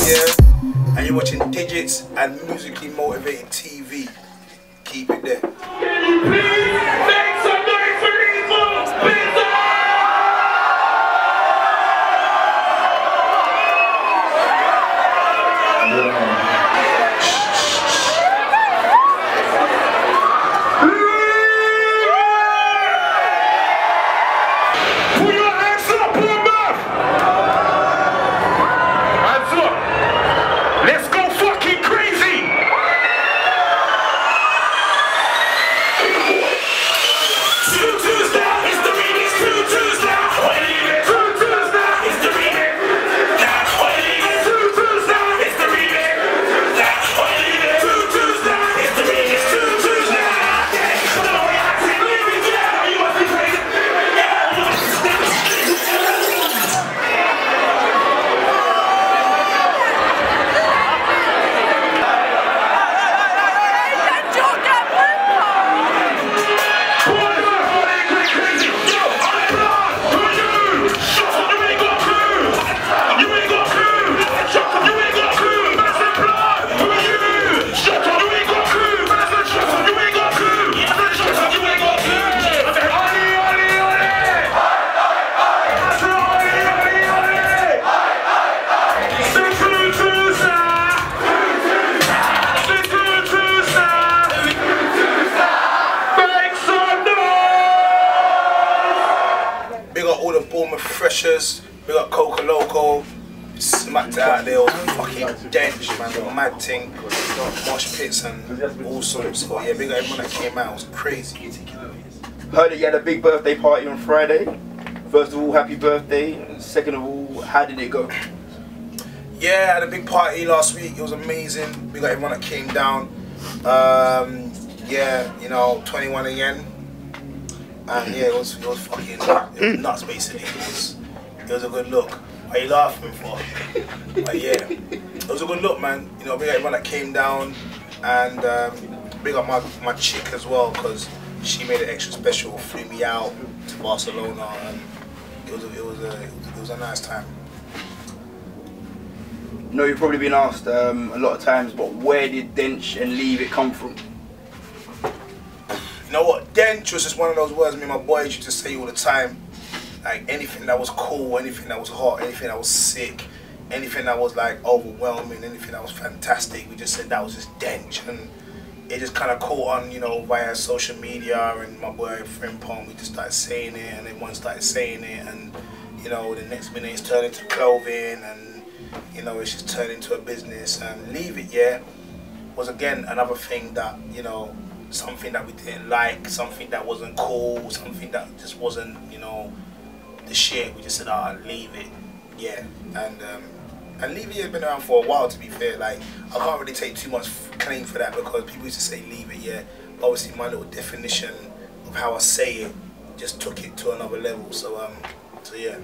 yeah? And you're watching Digits and Musically Motivated TV. Keep it there. Can you please make some noise for Bizzle? Freshers, we got Coca Loco, smacked it out there, fucking dench, man, mad thing, mosh pits and all sorts. So yeah, big up everyone that came out, it was crazy. Heard that you had a big birthday party on Friday. First of all, happy birthday. Second of all, how did it go? Yeah, I had a big party last week, it was amazing. Big up everyone that came down. Yeah, you know, 21 again. And yeah, it was fucking nuts basically. It was a good look. What are you laughing for? But yeah, it was a good look, man. You know, big up everyone that came down, and big up my chick as well, because she made it extra special. Flew me out to Barcelona, and it was a nice time. I know you've probably been asked a lot of times, but where did Dench and Leave It come from? You know what, dench was just one of those words me and my boys used to say all the time. Like anything that was cool, anything that was hot, anything that was sick, anything that was like overwhelming, anything that was fantastic, we just said that was just dench. And it just kind of caught on, you know, via social media, and my boy friend Pong, we just started saying it, and everyone started saying it, and you know, the next minute it's turned into clothing, and you know, it's just turned into a business. And Leave It, yeah, was again another thing that, you know, something that we didn't like, something that wasn't cool, something that just wasn't, you know, the shit. We just said, ah, Leave It, yeah. And Leave It has been around for a while, to be fair. Like, I can't really take too much claim for that, because people used to say Leave It, yeah. But obviously my little definition of how I say it just took it to another level. So yeah.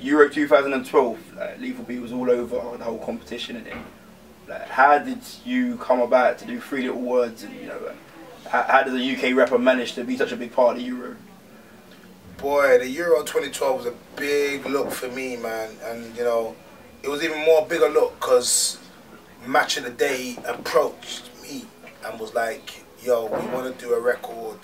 Euro 2012, Lethal B was all over the whole competition, and then how did you come about to do Three Little Words, and you know, how did the UK rapper manage to be such a big part of the Euro? Boy, the Euro 2012 was a big look for me, man, and you know, it was even more bigger look because Match of the Day approached me and was like, yo, we want to do a record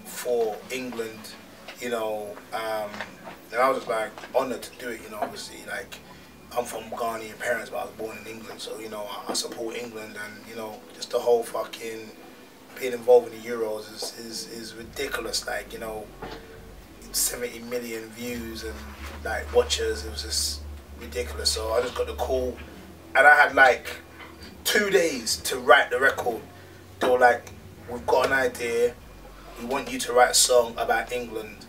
for England, you know, and I was just like honoured to do it, you know. Obviously, like, I'm from Ghanaian parents, but I was born in England, so you know, I support England, and you know, just the whole fucking being involved in the Euros is ridiculous. Like, you know, 70 million views and like watchers, it was just ridiculous. So I just got the call, and I had like 2 days to write the record. They were like, we've got an idea, we want you to write a song about England,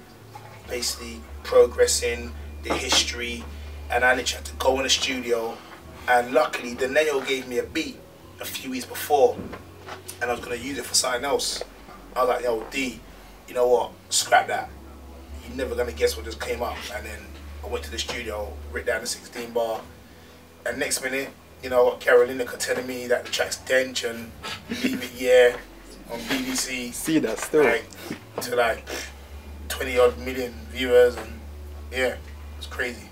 basically progressing the history. And I literally had to go in the studio, and luckily the Neo gave me a beat a few weeks before, and I was gonna use it for something else. I was like, yo D, you know what, scrap that, you're never gonna guess what just came up. And then I went to the studio, wrote down the 16 bar, and next minute, you know, I got Carolina telling me that the track's dench and Leave It, yeah, on BBC. See that still? Like, to like 20 odd million viewers, and yeah, it was crazy.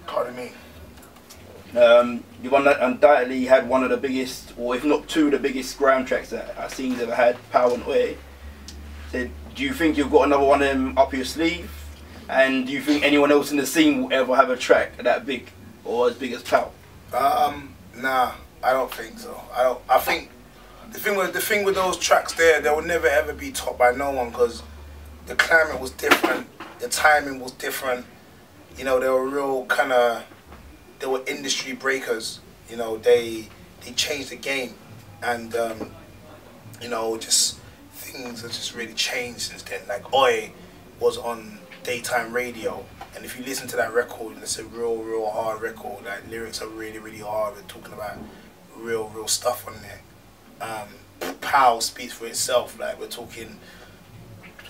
Pardon me. You've undoubtedly had one of the biggest, or if not two of the biggest grime tracks that I've seen ever had, Power and Oi. So do you think you've got another one of them up your sleeve? And do you think anyone else in the scene will ever have a track that big or as big as Power? Nah, I don't think so. I think the thing with those tracks there, they will never ever be topped by no one because the climate was different, the timing was different. You know, they were real they were industry breakers. You know, they changed the game, and you know, just things have just really changed since then. Like Oi was on daytime radio, and if you listen to that record, it's a real hard record. Like lyrics are really hard. We're talking about real stuff on there. Pow speaks for itself. Like we're talking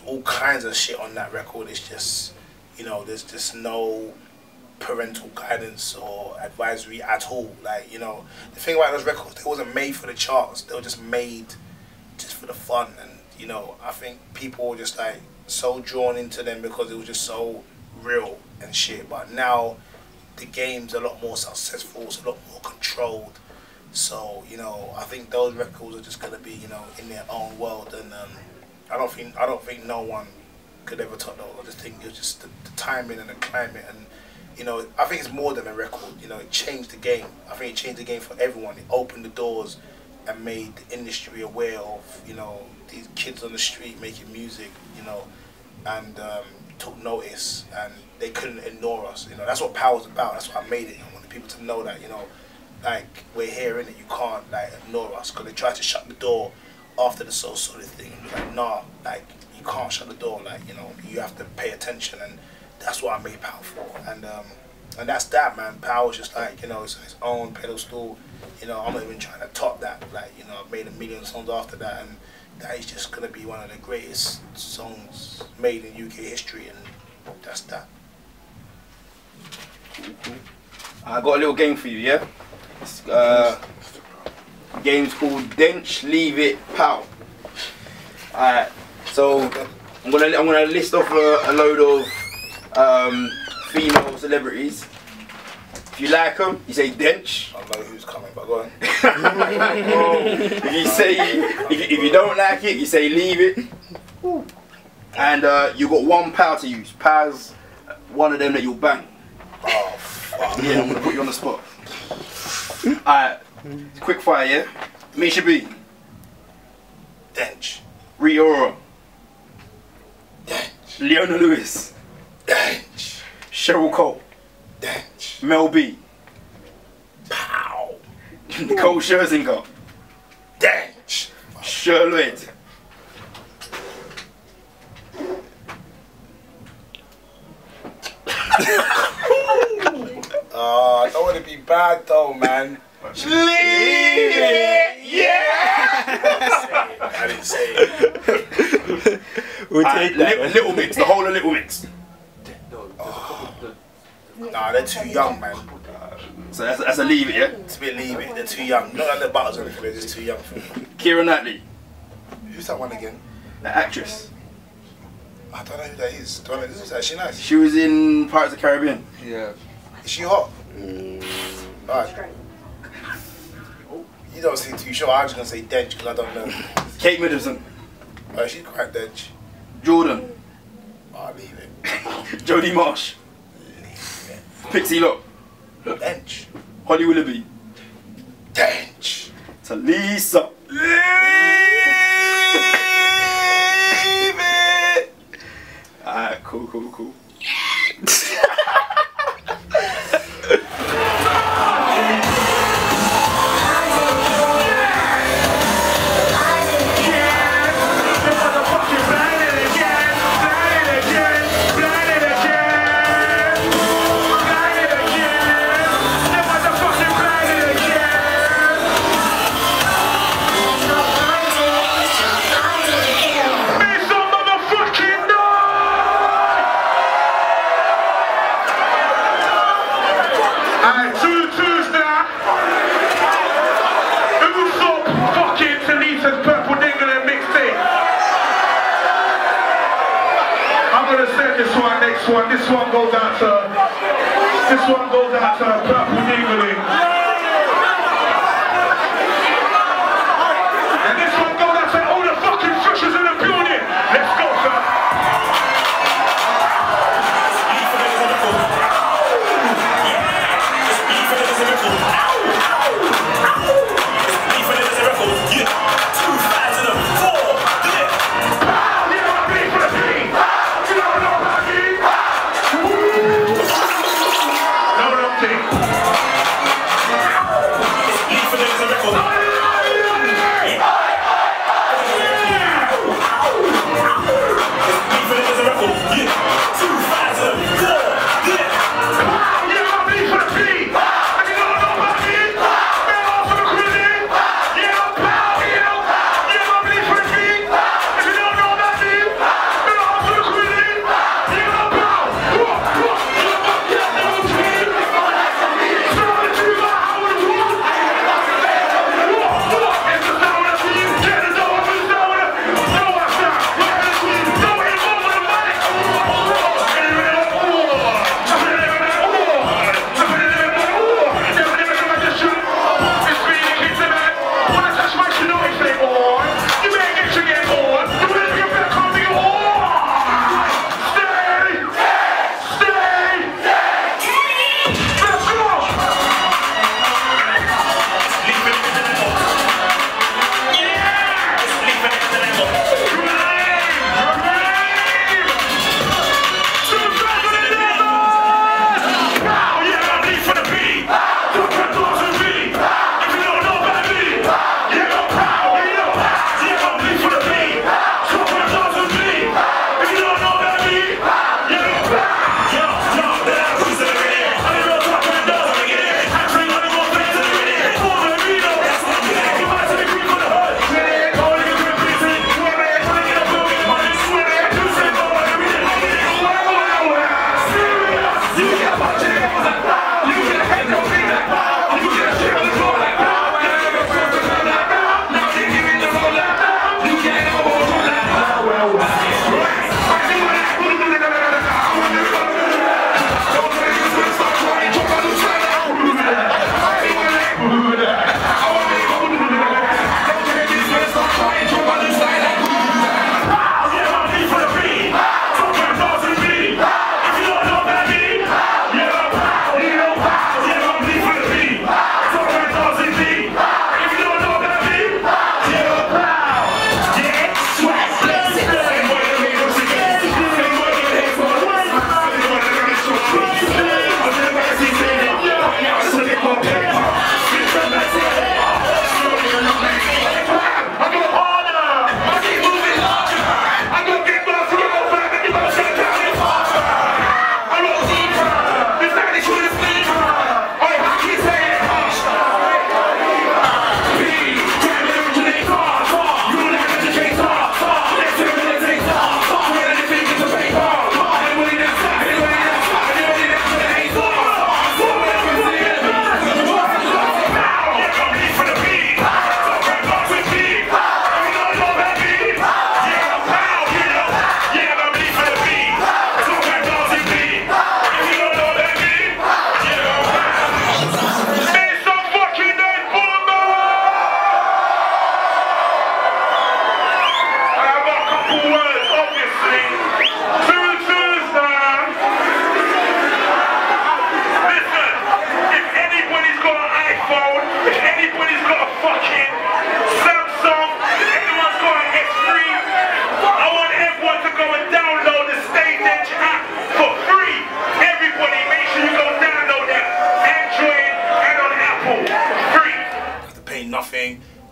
all kinds of shit on that record. It's just, you know, there's just no parental guidance or advisory at all. Like, you know, the thing about those records, they wasn't made for the charts. They were just made just for the fun. And you know, I think people were just like so drawn into them because it was just so real and shit. But now the game's a lot more successful, it's a lot more controlled. So, you know, I think those records are just gonna be, you know, in their own world, and I don't think no one could ever top those. I just think it was just the timing and the climate, and you know, I think it's more than a record. You know, it changed the game. I think it changed the game for everyone. It opened the doors and made the industry aware of, you know, these kids on the street making music, you know, and took notice, and they couldn't ignore us. You know, that's what Power's about. That's why I made it. I wanted people to know that, you know, like, we're here in it. You can't like ignore us, because they tried to shut the door after the So Solid thing. And like, nah, like, you can't shut the door. Like, you know, you have to pay attention, and that's what I made Power for. And that's that, man. Power's just like, you know, it's on its own pedestal. You know, I'm not even trying to top that. Like, you know, I've made a million songs after that, and that is just gonna be one of the greatest songs made in UK history, and that's that. Cool. I got a little game for you, yeah? Game's called Dench, Leave It, Pow. Alright, so I'm gonna list off a load of female celebrities. If you like them, you say Dench. I know who's coming, but go on. if you don't like it, you say leave it. And you got one power to use. Power's one of them that you'll bang. Oh, fuck. Yeah, I'm gonna put you on the spot. Alright, quick fire, yeah? Misha B. Dench. Rita Ora. Dench. Leona Lewis. Dench. Cheryl Cole. Dench. Mel B. Pow. Nicole Scherzinger. Dench. Sherloid. I don't want to be bad though, man. Leave it! Yeah! I didn't say it. We'll take that. Little Mix, the whole of Little Mix. Nah, they're too young, man. So that's a leave it, yeah? It's a bit leave it. They're too young. Not like the Butters or anything, they're just too young for me. Keira Knightley. Who's that one again? The actress. I don't know who that is. Is she nice? She was in Pirates of the Caribbean. Yeah. Is she hot? Alright. You don't seem too sure. I'm just gonna say Dench because I don't know. Kate Middleton. Oh, she's quite Dench. Jordan. I'll leave it. Jodie Marsh. Leave it. Pixie Lott. Dench. Holly Willoughby. Dench. Talisa. Leave it. Alright, cool. This one goes out to This one goes out to Purple Niggling. And this one goes out to all the fucking freshers in the building. Let's go, sir.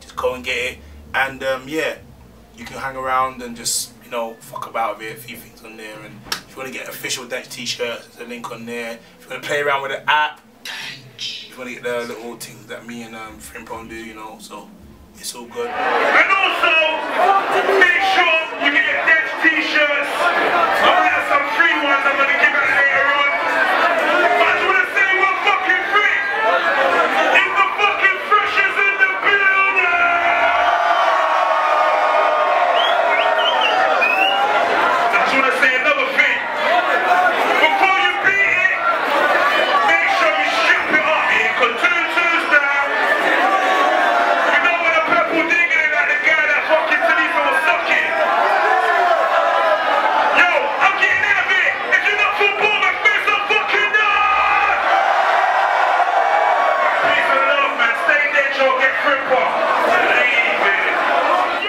Just go and get it, and yeah, you can hang around and just, you know, fuck about with it. A few things on there, and if you want to get official Dutch t-shirts, there's a link on there. If you want to play around with the app, if you want to get the little things that me and Frimpon do, you know, so it's all good. And also, make sure you get your Dutch t-shirts. I'm gonna have some free ones I'm gonna give out later on. I just wanna say one fucking thing. It's the fucking freshers in the building. I just wanna say another thing. Before you beat it,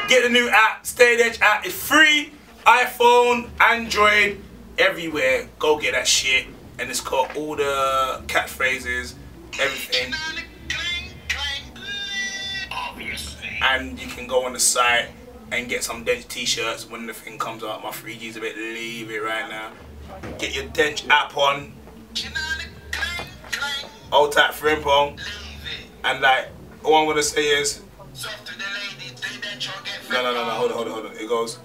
Get the new app, Stay Edge app. It's free. iPhone, Android, everywhere. Go get that shit. And it's got all the catchphrases, everything. And you can go on the site and get some Dench t-shirts when the thing comes out. My 3G's a bit leave it right now. Get your Dench app on. Old type Frimpong. And like, all I'm gonna say is, no, hold on. It goes.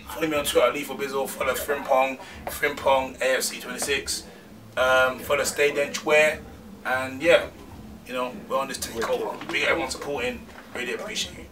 Follow me on Twitter, Lethal Bizzle. Follow Frimpong AFC26. Follow Stay Dench Wear. And yeah, you know, we're on this takeover. Big everyone supporting. Really appreciate it.